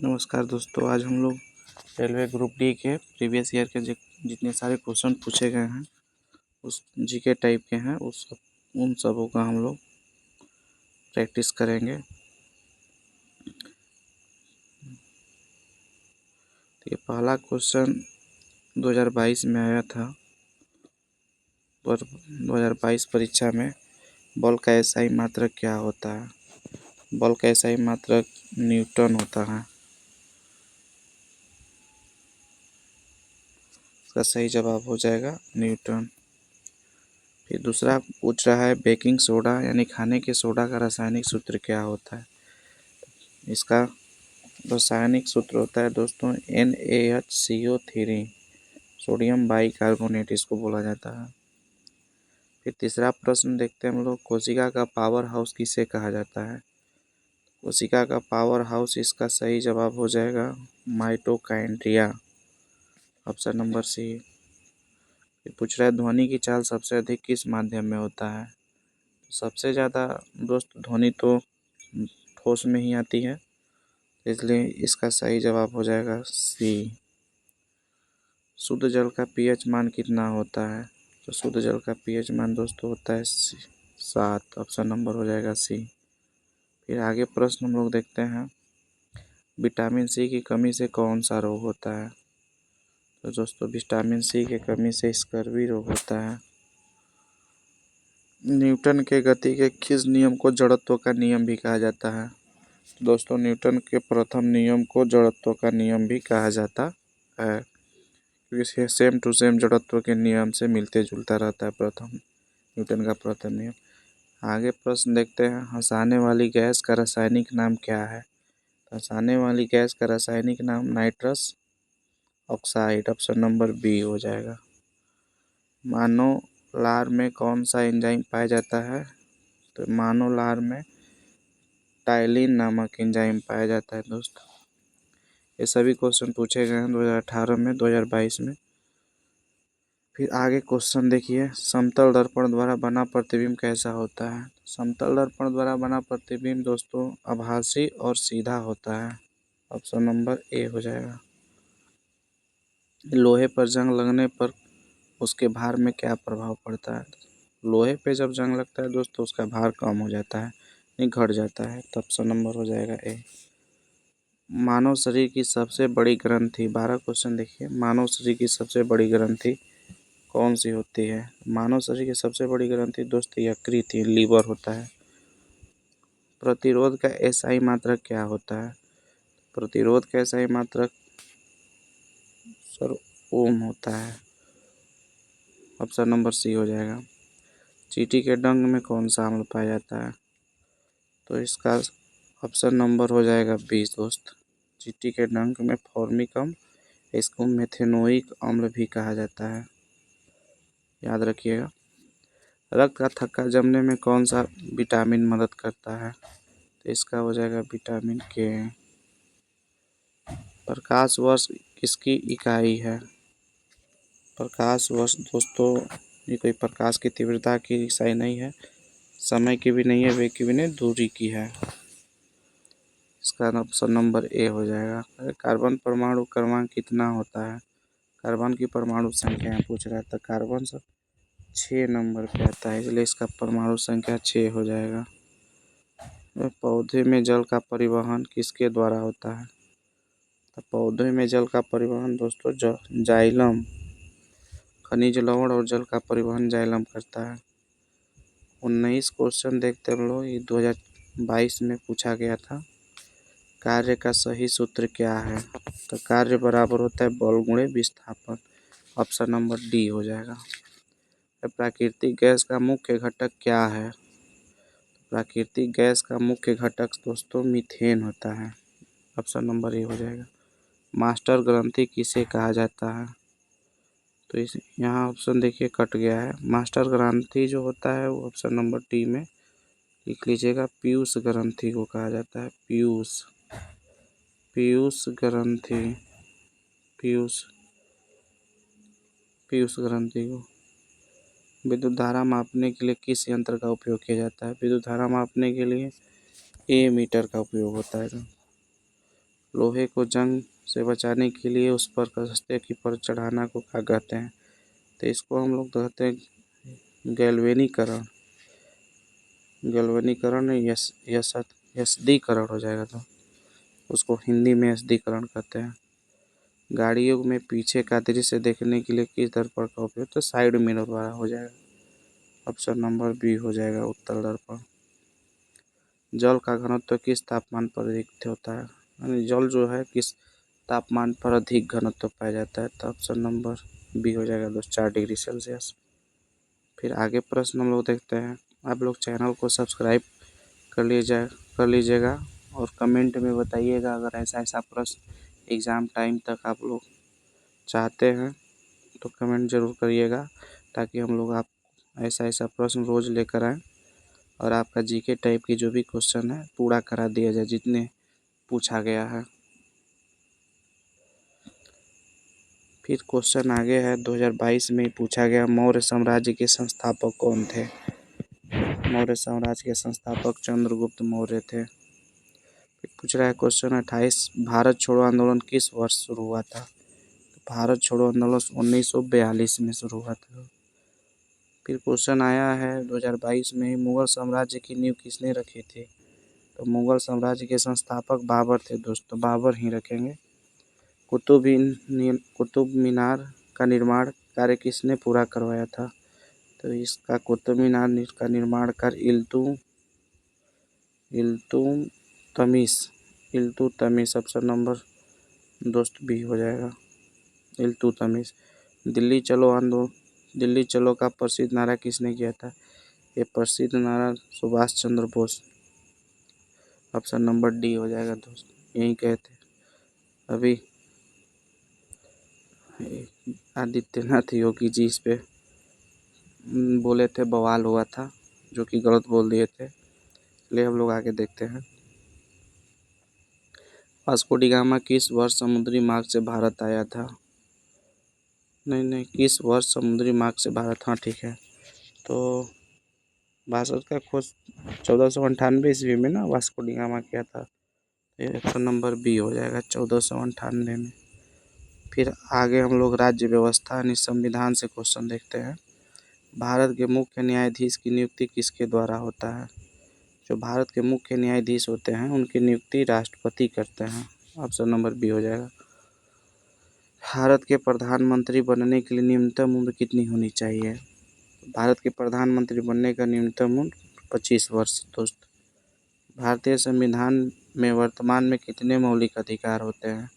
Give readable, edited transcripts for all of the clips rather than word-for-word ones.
नमस्कार दोस्तों, आज हम लोग रेलवे ग्रुप डी के प्रीवियस ईयर के जितने सारे क्वेश्चन पूछे गए हैं उस जीके टाइप के हैं उन सबों का हम लोग प्रैक्टिस करेंगे। तो ये पहला क्वेश्चन 2022 में आया था और 2022 परीक्षा में बल का एसआई मात्रक क्या होता है। बल का एसआई मात्रक न्यूटन होता है। इसका सही जवाब हो जाएगा न्यूटन। फिर दूसरा पूछ रहा है बेकिंग सोडा यानी खाने के सोडा का रासायनिक सूत्र क्या होता है। इसका रासायनिक सूत्र होता है दोस्तों NaHCO3, सोडियम बाइकार्बोनेट इसको बोला जाता है। फिर तीसरा प्रश्न देखते हैं हम लोग, कोशिका का पावर हाउस किसे कहा जाता है। कोशिका का पावर हाउस, इसका सही जवाब हो जाएगा माइटोकॉन्ड्रिया, ऑप्शन नंबर सी। फिर पूछ रहा है ध्वनि की चाल सबसे अधिक किस माध्यम में होता है। सबसे ज़्यादा दोस्त ध्वनि तो ठोस में ही आती है, इसलिए इसका सही जवाब हो जाएगा सी। शुद्ध जल का पीएच मान कितना होता है। तो शुद्ध जल का पीएच मान दोस्तों होता है 7, ऑप्शन नंबर हो जाएगा सी। फिर आगे प्रश्न हम लोग देखते हैं, विटामिन सी की कमी से कौन सा रोग होता है। तो दोस्तों विटामिन सी की कमी से स्कर्वी रोग होता है। न्यूटन के गति के किस नियम को जड़त्व का नियम भी कहा जाता है। दोस्तों न्यूटन के प्रथम नियम को जड़त्व का नियम भी कहा जाता है, क्योंकि सेम टू सेम जड़त्व के नियम से मिलते जुलता रहता है न्यूटन का प्रथम नियम। आगे प्रश्न देखते हैं, हंसाने वाली गैस का रासायनिक नाम क्या है। हंसाने वाली गैस का रासायनिक नाम nitrous oxide, option number B हो जाएगा। मानव लार में कौन सा एंजाइम पाया जाता है। तो मानव लार में टाइलिन नामक एंजाइम पाया जाता है दोस्तों। ये सभी क्वेश्चन पूछे गए हैं 2018 में, 2022 में। फिर आगे क्वेश्चन देखिए, समतल दर्पण द्वारा बना प्रतिबिंब कैसा होता है। समतल दर्पण द्वारा बना प्रतिबिंब दोस्तों आभासी और सीधा होता है, ऑप्शन नंबर ए हो जाएगा। लोहे पर जंग लगने पर उसके भार में क्या प्रभाव पड़ता है। लोहे पे जब जंग लगता है दोस्तों उसका भार कम हो जाता है, नहीं घट जाता है, तो ऑप्शन नंबर हो जाएगा ए। मानव शरीर की सबसे बड़ी ग्रंथि, 12 क्वेश्चन देखिए, मानव शरीर की सबसे बड़ी ग्रंथि कौन सी होती है। मानव शरीर की सबसे बड़ी ग्रंथि दोस्तों यकृत, लीवर होता है। प्रतिरोध का एसआई मात्रक क्या होता है। प्रतिरोध का एसआई मात्रक सर ओम होता है, ऑप्शन नंबर सी हो जाएगा। चींटी के डंक में कौन सा अम्ल पाया जाता है। तो इसका ऑप्शन नंबर हो जाएगा 20 दोस्त। चींटी के डंक में फॉर्मिक अम्ल, इसको मेथेनोइक अम्ल भी कहा जाता है, याद रखिएगा। रक्त का थक्का जमने में कौन सा विटामिन मदद करता है। तो इसका हो जाएगा विटामिन के। प्रकाश वर्ष किसकी इकाई है। प्रकाश वर्ष दोस्तों ये कोई प्रकाश की तीव्रता की इकाई नहीं है, समय की भी नहीं है, वेग की भी नहीं, दूरी की है। इसका ऑप्शन नंबर ए हो जाएगा। कार्बन परमाणु क्रमांक कितना होता है। कार्बन की परमाणु संख्या पूछ रहा है, तो कार्बन 6 नंबर पे आता है, इसलिए इसका परमाणु संख्या 6 हो जाएगा। पौधे में जल का परिवहन किसके द्वारा होता है। तो पौधे में जल का परिवहन दोस्तों जाइलम, खनिज लवण और जल का परिवहन जाइलम करता है। 19 क्वेश्चन देखते हम लोग, ये 2022 में पूछा गया था। कार्य का सही सूत्र क्या है। तो कार्य बराबर होता है बल गुणे विस्थापन, ऑप्शन नंबर डी हो जाएगा। प्राकृतिक गैस का मुख्य घटक क्या है। प्राकृतिक गैस का मुख्य घटक दोस्तों मीथेन होता है, ऑप्शन नंबर ए हो जाएगा। मास्टर ग्रंथि किसे कहा जाता है। तो इस यहाँ ऑप्शन देखिए कट गया है। मास्टर ग्रंथि जो होता है वो ऑप्शन नंबर डी में लिख लीजिएगा, पीयूष ग्रंथि को कहा जाता है। पीयूष ग्रंथि, पीयूष ग्रंथि को। विद्युत धारा मापने के लिए किस यंत्र का उपयोग किया जाता है। विद्युत धारा मापने के लिए ए मीटर का उपयोग होता है। लोहे को जंग से बचाने के लिए उस पर कस्ते की पर चढ़ाना को क्या कहते हैं? तो इसको हम लोग कहते हैं गैल्वेनीकरण। गैल्वेनीकरण यस्दीकरण हो जाएगा, तो उसको हिंदी में यस्दीकरण कहते हैं। गाड़ियों में पीछे का दृश्य देखने के लिए किस दर्पण का उपयोग? तो साइड मिरर वाला हो जाएगा। ऑप्शन नंबर बी हो जाएगा उत्तल दर्पण। जल का घनत्व किस तापमान पर अधिक होता है? यानी जल जो है किस तापमान पर अधिक घनत्व पाया जाता है? तो ऑप्शन नंबर बी हो जाएगा दोस्त 4 डिग्री सेल्सियस। फिर आगे प्रश्न हम लोग देखते हैं। आप लोग चैनल को सब्सक्राइब कर लीजिएगा और कमेंट में बताइएगा अगर ऐसा प्रश्न एग्ज़ाम टाइम तक आप लोग चाहते हैं तो कमेंट ज़रूर करिएगा, ताकि हम लोग आप ऐसा प्रश्न रोज़ लेकर आएँ और आपका जीके टाइप की जो भी क्वेश्चन है पूरा करा दिया जाए जितने पूछा गया है। फिर क्वेश्चन आगे है 2022 में पूछा गया, मौर्य साम्राज्य के संस्थापक कौन थे? मौर्य साम्राज्य के संस्थापक चंद्रगुप्त मौर्य थे। फिर पूछ रहा है क्वेश्चन 28, भारत छोड़ो आंदोलन किस वर्ष शुरू हुआ था? तो भारत छोड़ो आंदोलन 1942 में शुरू हुआ था। फिर क्वेश्चन आया है 2022 में मुगल साम्राज्य की नींव किसने रखी थी? तो मुगल साम्राज्य के संस्थापक बाबर थे दोस्तों, बाबर ही रखेंगे। कुतुब मीनार का निर्माण कार्य किसने पूरा करवाया था? तो इसका कुतुब मीनार का निर्माण कार्य इल्तुतमिश ऑप्शन नंबर दोस्त बी हो जाएगा इल्तुतमिश। दिल्ली चलो का प्रसिद्ध नारा किसने किया था? ये प्रसिद्ध नारा Subhash Chandra Bose. Option number D हो जाएगा दोस्त, यही कहते अभी आदित्यनाथ योगी जी इस पे बोले थे, बवाल हुआ था, जो कि गलत बोल दिए थे। चलिए हम लोग आगे देखते हैं। वास्को डी गामा किस वर्ष समुद्री मार्ग से भारत आया था? नहीं, किस वर्ष समुद्री मार्ग से भारत, हाँ ठीक है। तो भारत का खोज 1498 ईस्वी में ना वास्को डी गामा किया था। ऑप्शन नंबर बी हो जाएगा 1498 में। फिर आगे हम लोग राज्य व्यवस्था यानी संविधान से क्वेश्चन देखते हैं। भारत के मुख्य न्यायाधीश की नियुक्ति किसके द्वारा होता है? जो भारत के मुख्य न्यायाधीश होते हैं उनकी नियुक्ति राष्ट्रपति करते हैं। ऑप्शन नंबर बी हो जाएगा। भारत के प्रधानमंत्री बनने के लिए न्यूनतम उम्र कितनी होनी चाहिए? भारत के प्रधानमंत्री बनने का न्यूनतम उम्र 25 वर्ष दोस्त। भारतीय संविधान में वर्तमान में कितने मौलिक अधिकार होते हैं?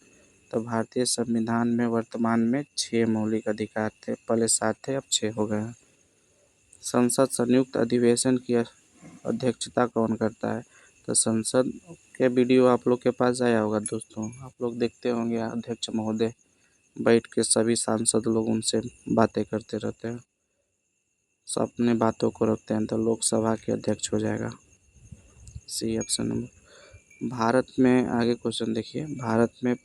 तो भारतीय संविधान में वर्तमान में 6 मौलिक अधिकार थे, पहले 7 थे अब 6 हो गए हैं। संसद संयुक्त अधिवेशन की अध्यक्षता कौन करता है? तो संसद के वीडियो आप लोग के पास आया होगा दोस्तों, आप लोग देखते होंगे। अध्यक्ष महोदय बैठ के सभी सांसद लोग उनसे बातें करते रहते हैं, सब अपने बातों को रखते हैं, तो लोकसभा के अध्यक्ष हो जाएगा सी ऑप्शन नंबर। भारत में आगे क्वेश्चन देखिए, भारत में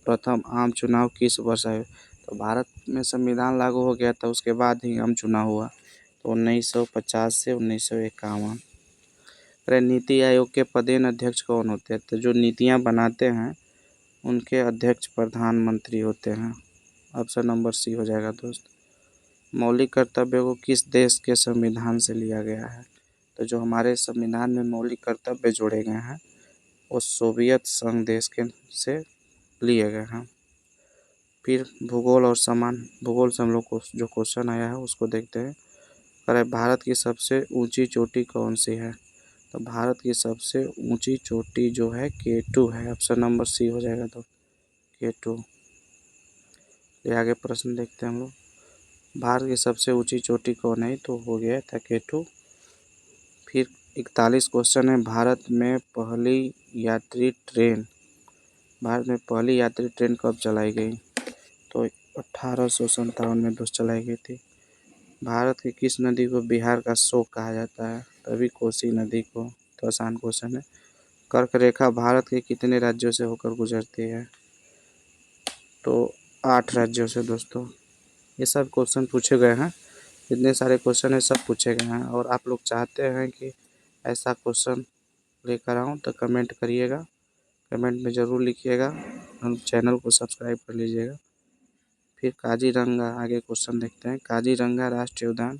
प्रथम आम चुनाव किस वर्ष आए? तो भारत में संविधान लागू हो गया था उसके बाद ही आम चुनाव हुआ, तो 1950 से 1951। अरे नीति आयोग के पदेन अध्यक्ष कौन होते हैं? तो जो नीतियाँ बनाते हैं उनके अध्यक्ष प्रधानमंत्री होते हैं। ऑप्शन नंबर सी हो जाएगा दोस्त। मौलिक कर्तव्य को किस देश के संविधान से लिया गया है? तो जो हमारे संविधान में मौलिक कर्तव्य जोड़े गए हैं वो सोवियत संघ देश के से लिए गए हैं। फिर भूगोल से हम लोग को जो क्वेश्चन आया है उसको देखते हैं। अरे भारत की सबसे ऊंची चोटी कौन सी है? तो भारत की सबसे ऊंची चोटी जो है K2 है। ऑप्शन नंबर सी हो जाएगा तो K2। ये आगे प्रश्न देखते हैं हम लोग। भारत की सबसे ऊंची चोटी कौन है? तो हो गया था K2। फिर 41 क्वेश्चन है, भारत में पहली यात्री ट्रेन कब चलाई गई? तो 1857 में दोस्त चलाई गई थी। भारत की किस नदी को बिहार का शोक कहा जाता है? तभी कोसी नदी को। तो आसान क्वेश्चन है। कर्क रेखा भारत के कितने राज्यों से होकर गुजरती है? तो 8 राज्यों से दोस्तों। ये सब क्वेश्चन पूछे गए हैं, जितने सारे क्वेश्चन है सब पूछे गए हैं, और आप लोग चाहते हैं कि ऐसा क्वेश्चन लेकर आऊँ तो कमेंट करिएगा। कमेंट में ज़रूर लिखिएगा, हम चैनल को सब्सक्राइब कर लीजिएगा। फिर काजीरंगा, आगे क्वेश्चन देखते हैं। काजीरंगा राष्ट्रीय उद्यान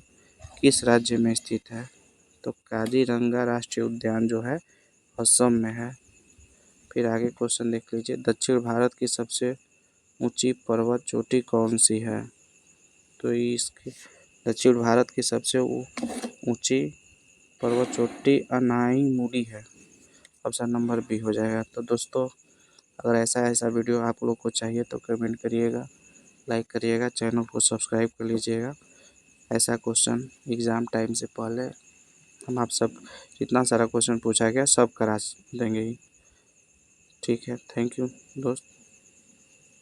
किस राज्य में स्थित है? तो काजीरंगा राष्ट्रीय उद्यान जो है असम में है। फिर आगे क्वेश्चन देख लीजिए। दक्षिण भारत की सबसे ऊंची पर्वत चोटी कौन सी है? तो इसकी दक्षिण भारत की सबसे ऊंची पर्वत चोटी अनाईमुड़ी है। ऑप्शन नंबर बी हो जाएगा। तो दोस्तों, अगर ऐसा वीडियो आप लोग को चाहिए तो कमेंट करिएगा, लाइक करिएगा, चैनल को सब्सक्राइब कर लीजिएगा। ऐसा क्वेश्चन एग्ज़ाम टाइम से पहले हम आप सब जितना सारा क्वेश्चन पूछा गया सब करा देंगे ही। ठीक है, थैंक यू दोस्त।